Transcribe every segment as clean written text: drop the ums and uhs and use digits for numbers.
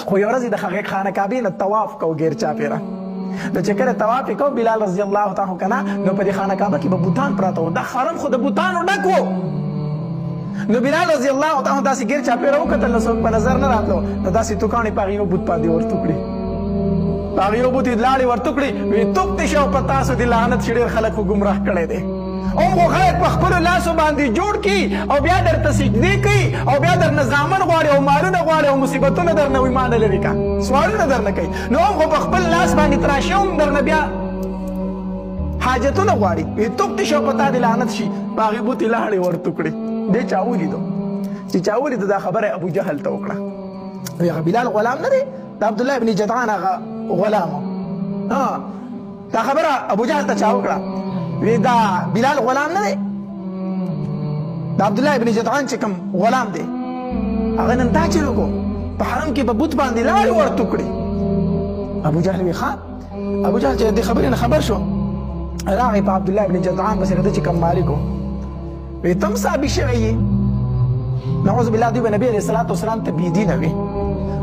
خو یو ورځ د هغې خانه کعبې نه طواف کوو ګیر چاپېره. نو چې کله طواف یې کوو بلال رضی الله تعالی کنه نو په دې خانه کعبه کې به بوتان پراته وو. دا حرم خو د بوتانو ډک وو. نو بلال رضی الله تعالی داسې ګیر چاپېره وکتل نو څوک په نظر نه راتلو. نو داسې توکاڼې په هغې یو بوت باندې ورتو کړي. په هغې یو بوت یې لاړې ورتو کړي. ویې توک دې شه او په تاسو دې لعنت چې ډېر خلک خو ګمراه کړی دی. اوم خو خلک په خپلو لاسو باندې جوړ کړي او بیا درته سجدې کوي او بیا درنه زامن غواړي او مالونه غواړي او مصیبتونه درنه وي ما نه لرې که سوالونه درنه کوي. نو اوم خو په خپل لاس باندې تراشه هم درنه بیا حاجتونه غواړي. ویې توک دې شه او په تا دې لعنت شي. په هغې بوت یې لاړې ورتو کړې. دې چا ولیدو چې چا ولیدو دا خبره ابو جهل ته وکړه. وی هغه بلال غلام نه دی د عبدالله ابن جدعان هغه غلام دا خبره ابو جهل ته چا وکړه. وی دا بلال غلام نه دی د عبدالله ابن جدعان چې کوم غلام دی هغه نن دا چل وکړو په حرم کې په بوت باندې لاړې ورتو کړې. ابو جهل وی ښه ابو جهل چې دې خبرې نه خبر شو راغی په عبدالله ابن جدعان پسې د چې کوم مالک و. وی تم صحابي شوی یې نعوذ بالله دوی به نبي علیه الصلاة والسلام ته بېدینه وي.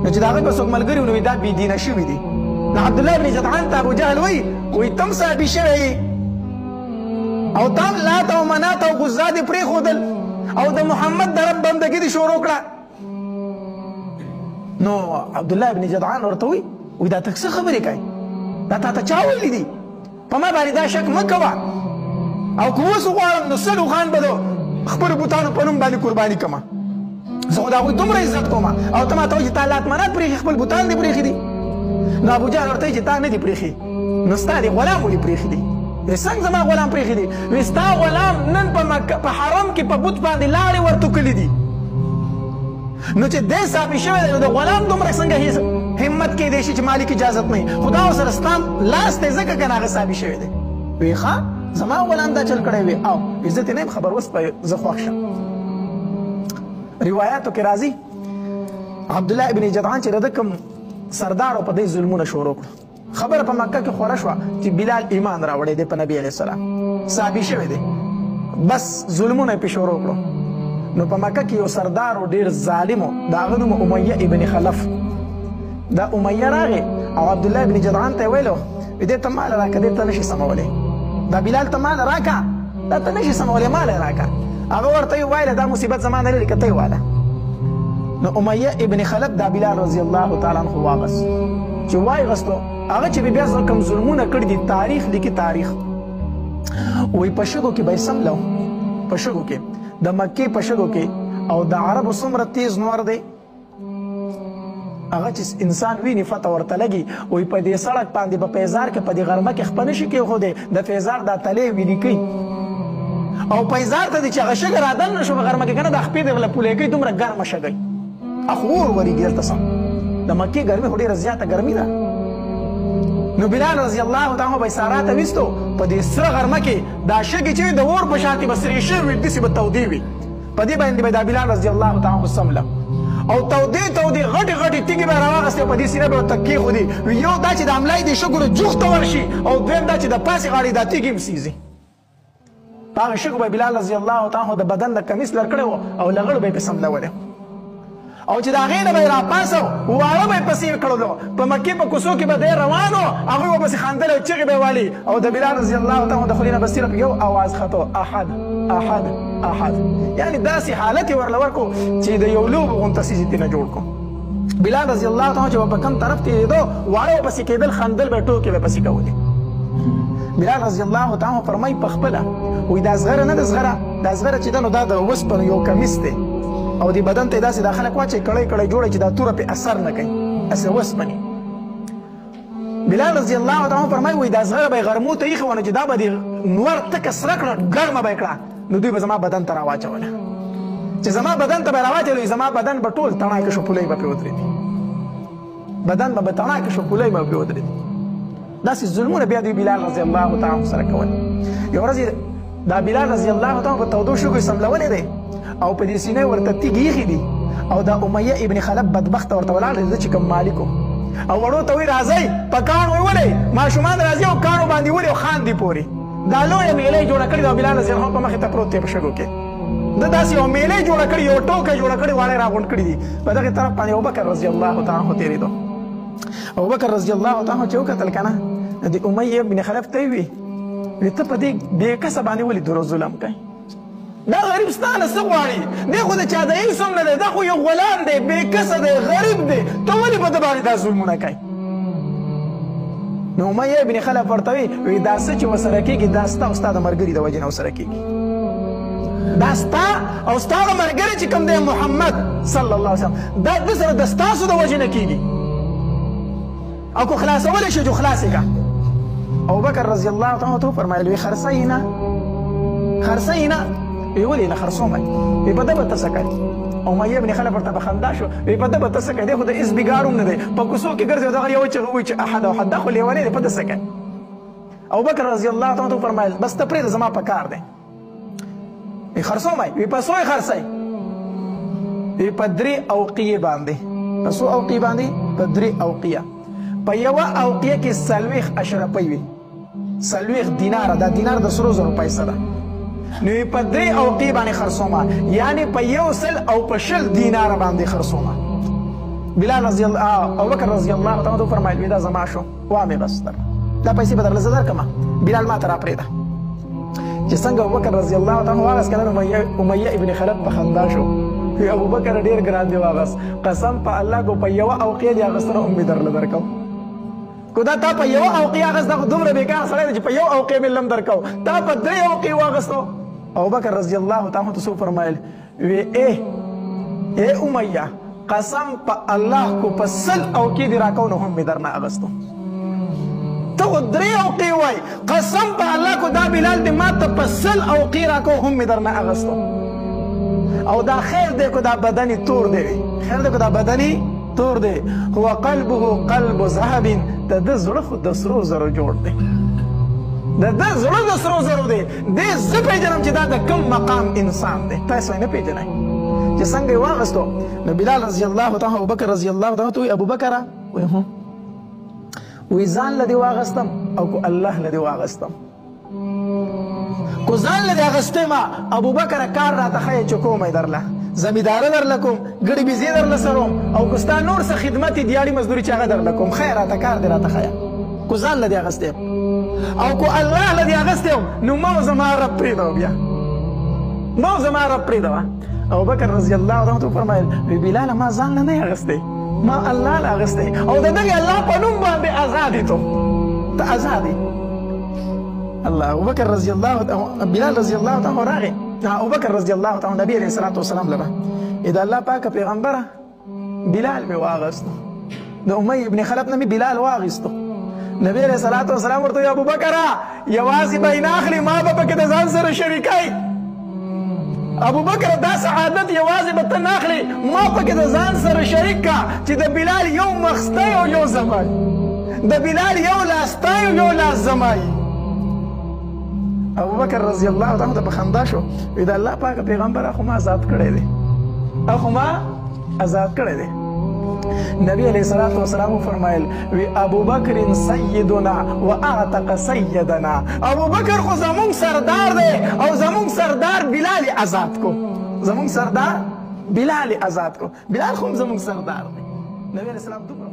نو چې د هغوی به څوک ملګري وو نو دا بېدینه شوي دي. نو عبدالله ابن جدعان ته ابو جهل وایي تم صحابي شوی یې او تام لات او منات او غزا دې پرېښودل او د محمد د رب بندګي دې شروع کړه. نو عبدالله ابن جدعان ورته وایي دا ته څه خبرې کوې دا تا ته چا ویلي دي په ما باندې دا شک مه کوه او که اوس وغواړم نو سلو خان به د خپلو بوتانو په نوم باندې قرباني کړمه. زه خو د هغوی دومره عزت کوم او ته ماته وایي چې تا لات منات پرېښي خپل بوتان دې پرېښي دي. نو ابو جهل ورته وایي چې تا نه دي پرېښي نو ستا دې غلام ولې پرېښي دي. څنګه زما غلام پرېښي دي؟ وایي ستا غلام نن په حرم کې په بوت باندې لاړې ورتو کړي دي. نو چې دی صافي شوی دی نو د غلام دومره څنګه همت کېدی شي چې مالک اجازت نه وي. خو دا ورسره ستا لاس دی ځکه که نه هغه صافي شوی دی. وایي ښه زما غلام دا چل کړی وي او عزت یې نه یم خبر اوس به زه خوښ شم. روایاتو کې راځي عبدالله ابن جدعان چې د کوم سردار او په دې ظلمونه شروع کړو. خبره په مکه کې خوره شوه چې بلال ایمان راوړی دی په نبي علیه السلام صحابي شوی دی بس ظلمونه یې پې شروع کړو. نو په مکه کې یو سردار و ډېر ظالم و د هغه نوم امیه ابن خلف. دا امیه راغی او عبدالله ابن جدعان ته یې ویلو دې ته مال راکړه دې ته نشي سمولی دا بلال ته مال راکړه دا ته نشي سمولی مال یې راکړه. هغه ورته یې وویله دا مصیبت زما نه لري که ته یې واله. نو امیه ابن خلف دا بلال رضی الله تعالی عنه واغست چې وایغستو هغه چې بیا کوم ظلمونه کړي دي تاریخ لیکي تاریخ وایي په شګو کې به یې سملو په شګو کې د مکې په شګو کې او د عربو څومره تیز نور دی هغه چې انسان ویني فتح ورته لګي وایي په دې سړک باندې په پیزار کې په دې غرمه کې خپه نشي کېښودی د پیزار دا تلې ویني کوي او پیزار ته دی چې هغه شګه رادن نه شو په غرمه کې که نه دا خپې دې غله پولې کوي دومره ګرمه شګی اخ اور ورېږي دلته سم د مکې ګرمي خو ډېره زیاته ګرمي ده. نو بلال رضی الله تعالی به سارا ته ویستو په دې سره غرمه کې دا شګې چې د اور په شان کې به سرې شوې وي داسې به تودې وي په دې باندې به دا بلال رضی الله تعالی سمله او تودې غټې غټې تیږې به یې راواغستې او په دې سینه به ورته کېښودې. یو دا چې د املای دې شګو جوخت ته ورشي او دویم دا چې د پاسې غاړې دا تیږې هم سیزي. په هغه شګو به بلال رضی الله تعالی د بدن د کمیس لر کړی و او لغړو به یې پې سملولی او چې د هغې نه به یې راپاسه واړه به یې پسې کړلو په مکې په کوڅو کې به دی روان و هغوی به پسې خندل او چغې به یې والي او د بلال رضی الله تعالی د خولې نه به صرف یو اواز خطو احد احد احد یعنې داسې حالت یې ورله ورکړو چې د یو لوبو غونته څیز یې نه جوړ کړو. بلال رضی الله تعالی چې به په کوم طرف تېرېدو واړه به پسې کېدل خندل به یې ټوکې به پسې کولې. بلال رضی الله تعالی فرمایي په خپله وایي دا زغره نه ده زغره دا زغره چې ده نو دا د وسپنو یو کمیس دی او دې بدن ته یې داسې دا خلک واچوي کړی کړی جوړی چې دا توره پې اثر نه کوي هسې وسپنې. بلال رضی الله تعالی فرمایي وایي دا زغره به یې غرمو ته ایښې وه نو چې دا به دې نور تکه سره کړه ګرمه به یې کړه نو دوی به زما بدن ته راواچوله چې زما بدن ته به یې راواچولی زما بدن به ټول تڼاکې شو پولۍ به پرې ودرېدي بدن به تڼاکې شو پولۍ به پرې ودرېدي. داسې ظلمونه بیا دوی بلال رضی الله تعالی سره کول. یو ورځ دا بلال رضی الله تعالی په تودو شګو یې سملولی دی او په دې سینې ورته تیږې ایښي دي او دا امیه ابن خلف بدبخته ورته ولاړ دی چې کوم مالک او وړو ته وایي راځئ په کاڼو یې ولئ ماشومان راځي او کاڼو باندې ولي او خاندي پورې دا لویه میله یې جوړه کړې ده او بلال رضی الله په مخې ته پروت دی په شګو کې د داسې یو میله جوړه کړې یو ټوکه جوړه کړې واړه راغونډ کړي دي په دغه طرف باندې ابوبکر رضی الله تعالی عنه تېرېدو ابوبکر رضی الله تعالی عنه چې وکتل که نه د امیه بن خلف ته یې وي ته په دې بې کسه باندې ولې درو ظلم کوي دا غریب ستا نه څه غواړي دی خو د چا د هیڅ هم نه دی دا خو یو غلام دی بې کسه دی غریب دی ته ولې په ده باندې دا ظلمونه کوي نو امیه ابن خلف ورته وي دا څه چې ورسره کېږي دا ستا او ستا د ملګري د وجې نه ورسره کېږي دا ستا او ستا د ملګري چې کوم دی محمد صلی الله علیه وسلم دا ده سره د ستاسو د وجې نه کېږي او که خلاصولی شي جو خلاص یې کړه ابوبکر رضی الله تعالی عنه ته وفرمایل وی خرڅوي نه وی ولې نه خرڅومئ وی په ده به ته څه کوې امیه ابن خلف ورته په خندا شو وی په ده به ته څه کوې دی خو د هېڅ بېګار هم نه دی په کوڅو کې ګرځي او دغه یو چغه وایي چې احد او حد دا خو لیونی دی په ده څه کوې ابوبکر رضی الله تعالی عنه وفرمایل بس ته پرېږده زما په کار دی وی خرڅومئ وی په څو یې خرڅئ وی په 3 اوقیې باندې په څو اوقیې باندې په 3 اوقیه په یوه اوقیه کې 40 اشرفۍ وي 40 دیناره دا دینار د سرو زرو پیسه ده نو په 3 اوقیې باندې خرڅومه یعنې په 100 او په 20 دیناره باندې خرڅومه بلال رضی الله ابوبکر رضی الله تعالی عنه فرمایل وی دا زما شو وامې بس در دا پیسې به درله زه درکړمه بلال ما ته راپرېږده چې څنګه ابوبکر رضی الله تعالی عنه واغست که نه امیه ابن خلف په خندا شو وی ابوبکر ډېر ګران دی واغست قسم په الله کو په یوه اوقیه دې اخیستنه هم مې درله درکوم کو دا تا په یوه اوقیه اخیست دا خو دومره بېکار سړی دی چې په یو اوقیه مې لم درکو تا په 3 اوقیې واغستو ابوبکر رضی الله تعالی عنه څه وفرمایل وی ای امیه قسم په الله کو په 100 اوقیې دې راکو نو هم مې درنه اخیستو ته خو 3 اوقیې وایي قسم په الله کو دا بلال دې ما ته په 100 اوقیې راکو هم مې درنه اخیستو او دا خیر دی کو دا بدني تور دی خیر دی کو دا بدني تور دی هو قلبه قلب ذهب د ده زړه خو د سرو زرو جوړ دی د ده زړه د سرو زرو دی دې زه پېژنم چې دا د کوم مقام انسان دی تاسو یې نه پېژنئ چې څنګه یې واغستو نو بلال رضی الله تعالی ابوبکر رضی الله تعالی ته وایي ابوبکره وی ځان له دې واغستم او کو الله له دې واغستم کو ځان له دې اغستې ما ابوبکر کار راته ښیې چې کوم یې درله زمینداره درله کوم ګړې بیزې درله سروم او که ستا نور څه خدمت یې دیاړي مزدوري چې هغه درله کوم ښیه راته کار دې راته ښیه کو ځان له دې اغستې او کو الله له دې اغستې نو ما زما رب پرېږدوه بیا ما زما رب پرېږدوه ابوبکر رضی الله عنه فرمایل وی بلاله ما ځان له نه یې اغستې ما الله له اغستې او د دغې الله په نوم باندې ازاد یې تو ته ازاد یې الله ابوبکر رضی الله بلال رضی الله تعالی راغی ابوبکر رضی الله تعالی نبی علیه الصلاة والسلام لره دا الله پاکه پیغمبره بلال مې واغستو د امیه ابن خلف نه مې بلال واغستو نبی علیه الصلاة والسلام ورته وی ابوبکره یوازې به یې نه اخلي ما به پکې د ځان سره شریکوي ابوبکر دا سعادت یوازې به ته نه اخلي ما پکې د ځان سره شریک کا چې د بلال یو مخستی او یو زمای د بلال یو لاستی او یو لاس زمای ابوبکر رضی الله تعالی عنہ په خندا شو وی دا الله پاک پیغمبر اخو ما آزاد کړی دی اخو ما آزاد کړی دی نبی علیہ الصلوۃ والسلام فرمایل وی ابوبکر سیدنا واعتق سیدنا ابوبکر خو زمون سردار دی او زمون سردار بلال آزاد کو زمون سردار بلال آزاد کو بلال خو زمون سردار دی نبی علیہ السلام